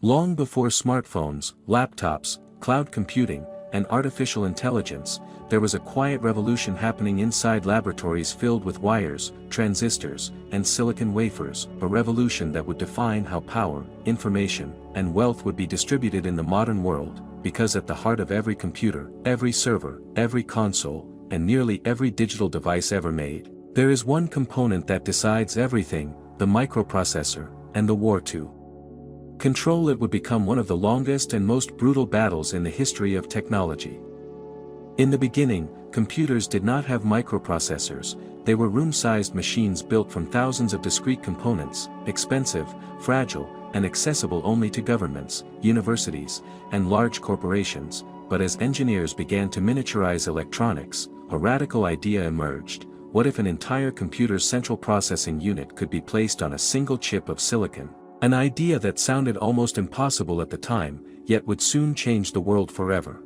Long before smartphones, laptops, cloud computing, and artificial intelligence, there was a quiet revolution happening inside laboratories filled with wires, transistors, and silicon wafers, a revolution that would define how power, information, and wealth would be distributed in the modern world, because at the heart of every computer, every server, every console, and nearly every digital device ever made, there is one component that decides everything, the microprocessor, and the war to control it would become one of the longest and most brutal battles in the history of technology. In the beginning, computers did not have microprocessors, they were room-sized machines built from thousands of discrete components, expensive, fragile, and accessible only to governments, universities, and large corporations. But as engineers began to miniaturize electronics, a radical idea emerged: what if an entire computer's central processing unit could be placed on a single chip of silicon? An idea that sounded almost impossible at the time, yet would soon change the world forever.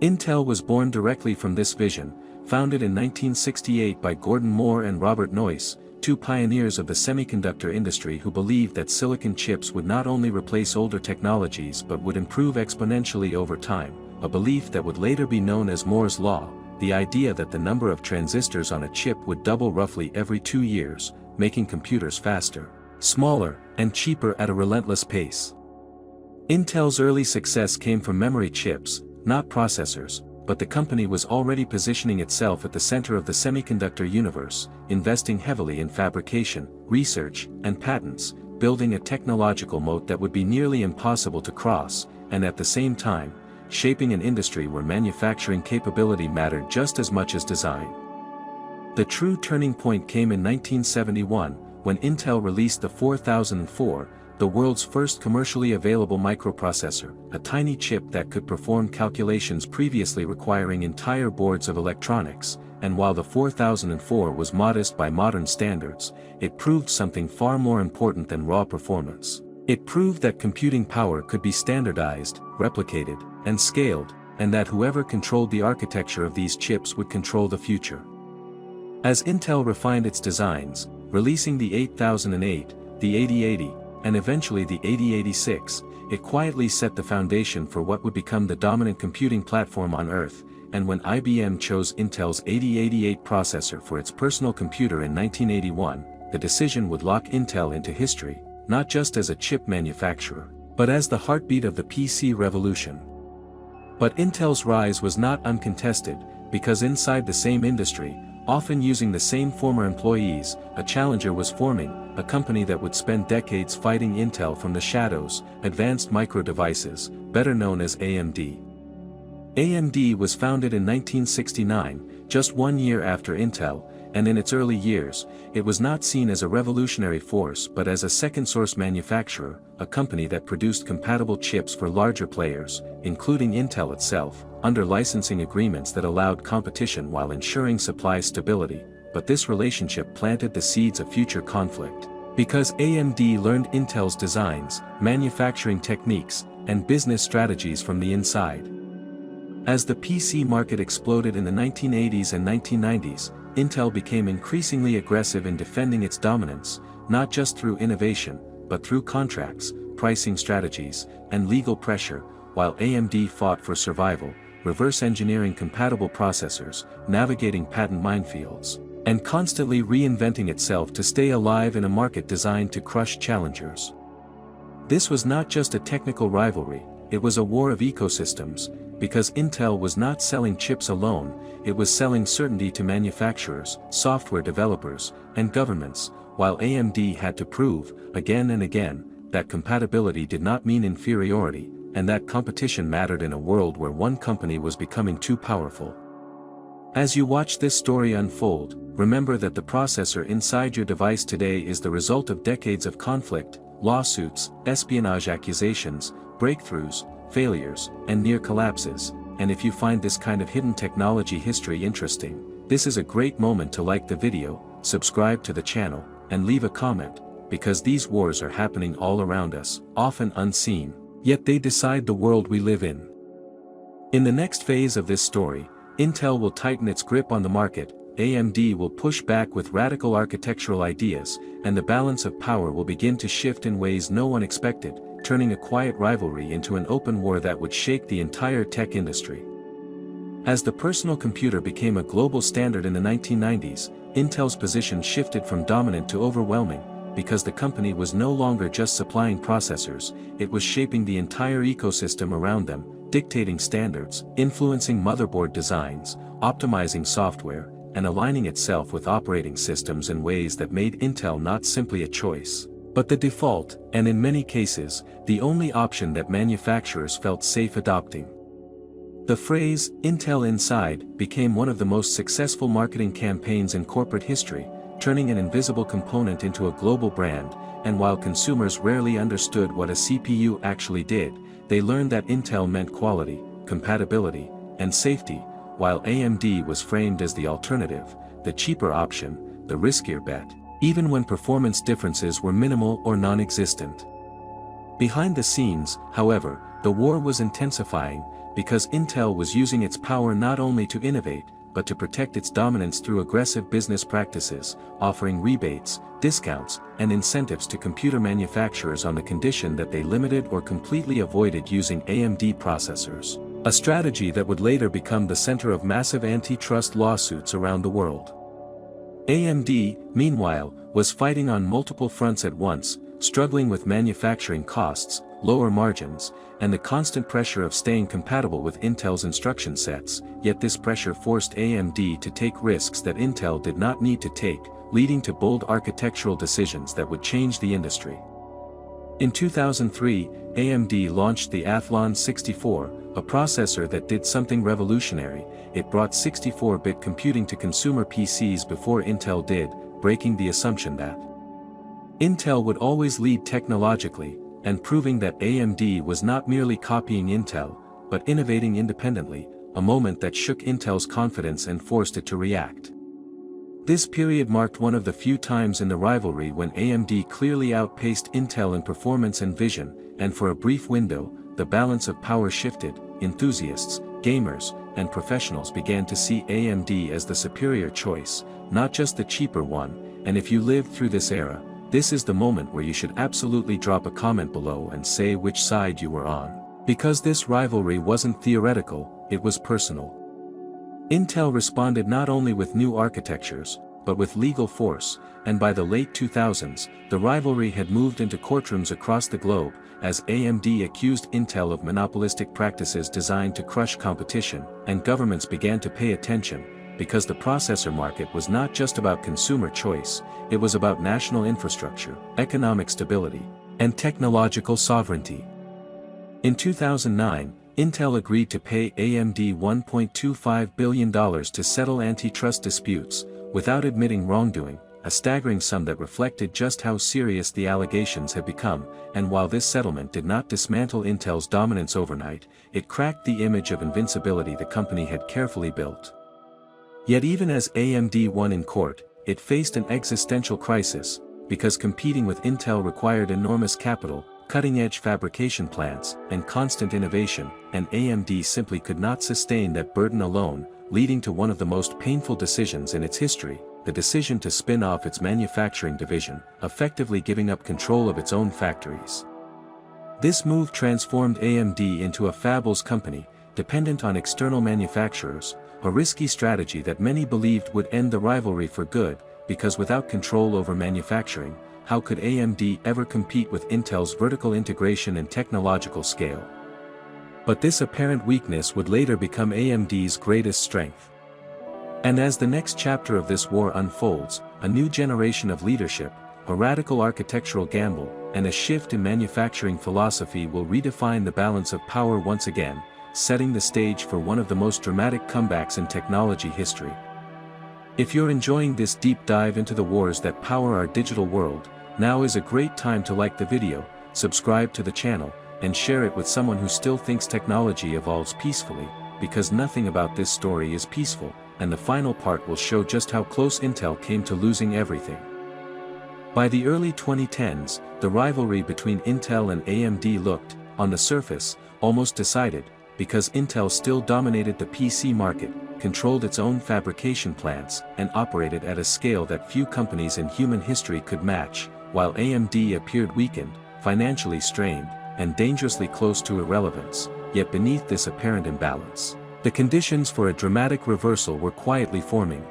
Intel was born directly from this vision, founded in 1968 by Gordon Moore and Robert Noyce, two pioneers of the semiconductor industry who believed that silicon chips would not only replace older technologies but would improve exponentially over time, a belief that would later be known as Moore's Law, the idea that the number of transistors on a chip would double roughly every 2 years, making computers faster, smaller, and cheaper at a relentless pace. Intel's early success came from memory chips, not processors, but the company was already positioning itself at the center of the semiconductor universe, investing heavily in fabrication, research, and patents, building a technological moat that would be nearly impossible to cross, and at the same time, shaping an industry where manufacturing capability mattered just as much as design. The true turning point came in 1971, when Intel released the 4004, the world's first commercially available microprocessor, a tiny chip that could perform calculations previously requiring entire boards of electronics, and while the 4004 was modest by modern standards, it proved something far more important than raw performance. It proved that computing power could be standardized, replicated, and scaled, and that whoever controlled the architecture of these chips would control the future. As Intel refined its designs, releasing the 8008, the 8080, and eventually the 8086, it quietly set the foundation for what would become the dominant computing platform on Earth, and when IBM chose Intel's 8088 processor for its personal computer in 1981, the decision would lock Intel into history, not just as a chip manufacturer, but as the heartbeat of the PC revolution. But Intel's rise was not uncontested, because inside the same industry, often using the same former employees, a challenger was forming, a company that would spend decades fighting Intel from the shadows, Advanced Micro Devices, better known as AMD. AMD was founded in 1969, just 1 year after Intel, and in its early years, it was not seen as a revolutionary force but as a second-source manufacturer, a company that produced compatible chips for larger players, including Intel itself, under licensing agreements that allowed competition while ensuring supply stability. But this relationship planted the seeds of future conflict, because AMD learned Intel's designs, manufacturing techniques, and business strategies from the inside. As the PC market exploded in the 1980s and 1990s, Intel became increasingly aggressive in defending its dominance, not just through innovation, but through contracts, pricing strategies, and legal pressure, while AMD fought for survival, reverse engineering compatible processors, navigating patent minefields, and constantly reinventing itself to stay alive in a market designed to crush challengers. This was not just a technical rivalry, it was a war of ecosystems, because Intel was not selling chips alone, it was selling certainty to manufacturers, software developers, and governments, while AMD had to prove, again and again, that compatibility did not mean inferiority, and that competition mattered in a world where one company was becoming too powerful. As you watch this story unfold, remember that the processor inside your device today is the result of decades of conflict, lawsuits, espionage accusations, breakthroughs, failures, and near collapses, and if you find this kind of hidden technology history interesting, this is a great moment to like the video, subscribe to the channel, and leave a comment, because these wars are happening all around us, often unseen, yet they decide the world we live in. In the next phase of this story, Intel will tighten its grip on the market, AMD will push back with radical architectural ideas, and the balance of power will begin to shift in ways no one expected, turning a quiet rivalry into an open war that would shake the entire tech industry. As the personal computer became a global standard in the 1990s, Intel's position shifted from dominant to overwhelming, because the company was no longer just supplying processors, it was shaping the entire ecosystem around them, dictating standards, influencing motherboard designs, optimizing software, and aligning itself with operating systems in ways that made Intel not simply a choice, but the default, and in many cases, the only option that manufacturers felt safe adopting. The phrase, "Intel Inside," became one of the most successful marketing campaigns in corporate history, turning an invisible component into a global brand, and while consumers rarely understood what a CPU actually did, they learned that Intel meant quality, compatibility, and safety, while AMD was framed as the alternative, the cheaper option, the riskier bet, even when performance differences were minimal or non-existent. Behind the scenes, however, the war was intensifying, because Intel was using its power not only to innovate, but to protect its dominance through aggressive business practices, offering rebates, discounts, and incentives to computer manufacturers on the condition that they limited or completely avoided using AMD processors, a strategy that would later become the center of massive antitrust lawsuits around the world. AMD, meanwhile, was fighting on multiple fronts at once, struggling with manufacturing costs, lower margins, and the constant pressure of staying compatible with Intel's instruction sets, yet this pressure forced AMD to take risks that Intel did not need to take, leading to bold architectural decisions that would change the industry. In 2003, AMD launched the Athlon 64, a processor that did something revolutionary. It brought 64-bit computing to consumer PCs before Intel did, breaking the assumption that Intel would always lead technologically, and proving that AMD was not merely copying Intel, but innovating independently, a moment that shook Intel's confidence and forced it to react. This period marked one of the few times in the rivalry when AMD clearly outpaced Intel in performance and vision, and for a brief window, the balance of power shifted. Enthusiasts, gamers, and professionals began to see AMD as the superior choice, not just the cheaper one, and if you lived through this era, this is the moment where you should absolutely drop a comment below and say which side you were on, because this rivalry wasn't theoretical, it was personal. Intel responded not only with new architectures, but with legal force, and by the late 2000s, the rivalry had moved into courtrooms across the globe, as AMD accused Intel of monopolistic practices designed to crush competition, and governments began to pay attention, because the processor market was not just about consumer choice, it was about national infrastructure, economic stability, and technological sovereignty. In 2009, Intel agreed to pay AMD $1.25 billion to settle antitrust disputes, without admitting wrongdoing, a staggering sum that reflected just how serious the allegations had become, and while this settlement did not dismantle Intel's dominance overnight, it cracked the image of invincibility the company had carefully built. Yet even as AMD won in court, it faced an existential crisis, because competing with Intel required enormous capital, cutting-edge fabrication plants, and constant innovation, and AMD simply could not sustain that burden alone, leading to one of the most painful decisions in its history, the decision to spin off its manufacturing division, effectively giving up control of its own factories. This move transformed AMD into a fabless company, dependent on external manufacturers, a risky strategy that many believed would end the rivalry for good, because without control over manufacturing, how could AMD ever compete with Intel's vertical integration and technological scale? But this apparent weakness would later become AMD's greatest strength. And as the next chapter of this war unfolds, a new generation of leadership, a radical architectural gamble, and a shift in manufacturing philosophy will redefine the balance of power once again, setting the stage for one of the most dramatic comebacks in technology history. If you're enjoying this deep dive into the wars that power our digital world, now is a great time to like the video, subscribe to the channel, and share it with someone who still thinks technology evolves peacefully, because nothing about this story is peaceful, and the final part will show just how close Intel came to losing everything. By the early 2010s, the rivalry between Intel and AMD looked, on the surface, almost decided, because Intel still dominated the PC market, controlled its own fabrication plants, and operated at a scale that few companies in human history could match, while AMD appeared weakened, financially strained, and dangerously close to irrelevance, yet beneath this apparent imbalance, the conditions for a dramatic reversal were quietly forming.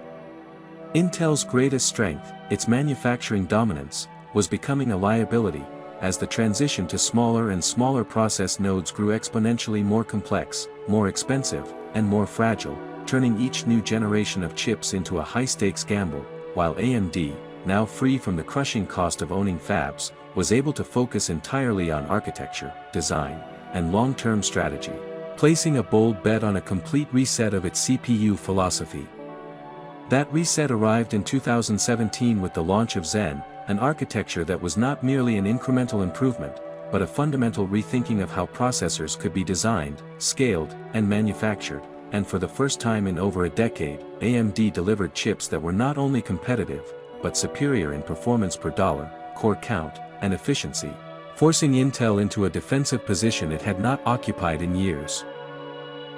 Intel's greatest strength, its manufacturing dominance, was becoming a liability, as the transition to smaller and smaller process nodes grew exponentially more complex, more expensive, and more fragile, turning each new generation of chips into a high-stakes gamble, while AMD, now free from the crushing cost of owning fabs, was able to focus entirely on architecture, design, and long-term strategy, placing a bold bet on a complete reset of its CPU philosophy. That reset arrived in 2017 with the launch of Zen, an architecture that was not merely an incremental improvement, but a fundamental rethinking of how processors could be designed, scaled, and manufactured, and for the first time in over a decade, AMD delivered chips that were not only competitive, but superior in performance per dollar, core count, and efficiency, forcing Intel into a defensive position it had not occupied in years.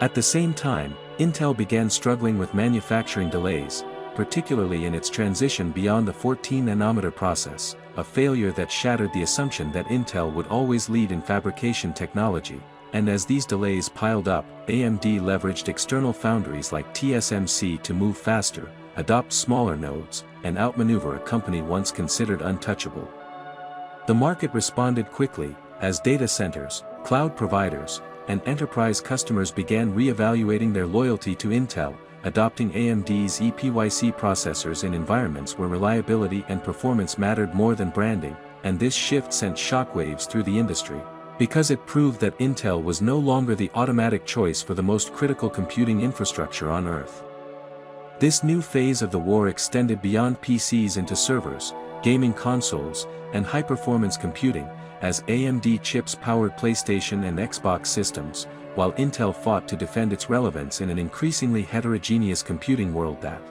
At the same time, Intel began struggling with manufacturing delays, particularly in its transition beyond the 14-nanometer process, a failure that shattered the assumption that Intel would always lead in fabrication technology, and as these delays piled up, AMD leveraged external foundries like TSMC to move faster, adopt smaller nodes, and outmaneuver a company once considered untouchable. The market responded quickly, as data centers, cloud providers, and enterprise customers began re-evaluating their loyalty to Intel, adopting AMD's EPYC processors in environments where reliability and performance mattered more than branding, and this shift sent shockwaves through the industry, because it proved that Intel was no longer the automatic choice for the most critical computing infrastructure on Earth. This new phase of the war extended beyond PCs into servers, gaming consoles, and high-performance computing, as AMD chips powered PlayStation and Xbox systems, while Intel fought to defend its relevance in an increasingly heterogeneous computing world that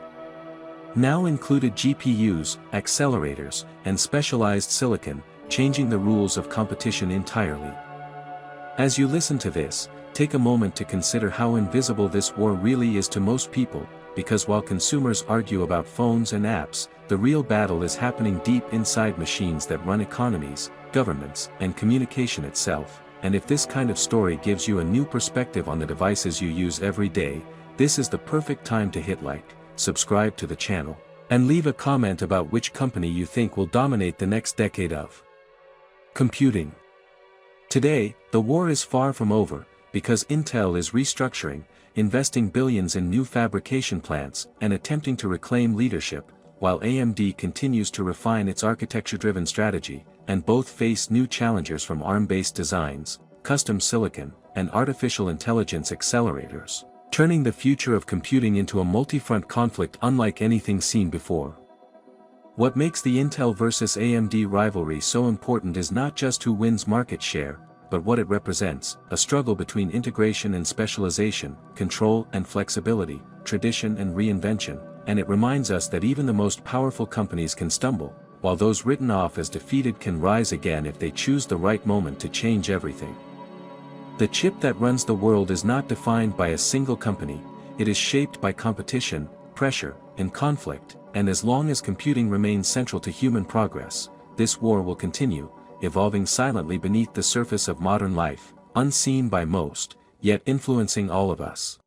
now included GPUs, accelerators, and specialized silicon, changing the rules of competition entirely. As you listen to this, take a moment to consider how invisible this war really is to most people, because while consumers argue about phones and apps, the real battle is happening deep inside machines that run economies, governments, and communication itself. And if this kind of story gives you a new perspective on the devices you use every day, this is the perfect time to hit like, subscribe to the channel, and leave a comment about which company you think will dominate the next decade of computing. Today, the war is far from over, because Intel is restructuring, investing billions in new fabrication plants, and attempting to reclaim leadership, while AMD continues to refine its architecture-driven strategy, and both face new challengers from ARM-based designs, custom silicon, and artificial intelligence accelerators, turning the future of computing into a multi-front conflict unlike anything seen before. What makes the Intel versus AMD rivalry so important is not just who wins market share, but what it represents, a struggle between integration and specialization, control and flexibility, tradition and reinvention, and it reminds us that even the most powerful companies can stumble, while those written off as defeated can rise again if they choose the right moment to change everything. The chip that runs the world is not defined by a single company, it is shaped by competition, pressure, and conflict, and as long as computing remains central to human progress, this war will continue, evolving silently beneath the surface of modern life, unseen by most, yet influencing all of us.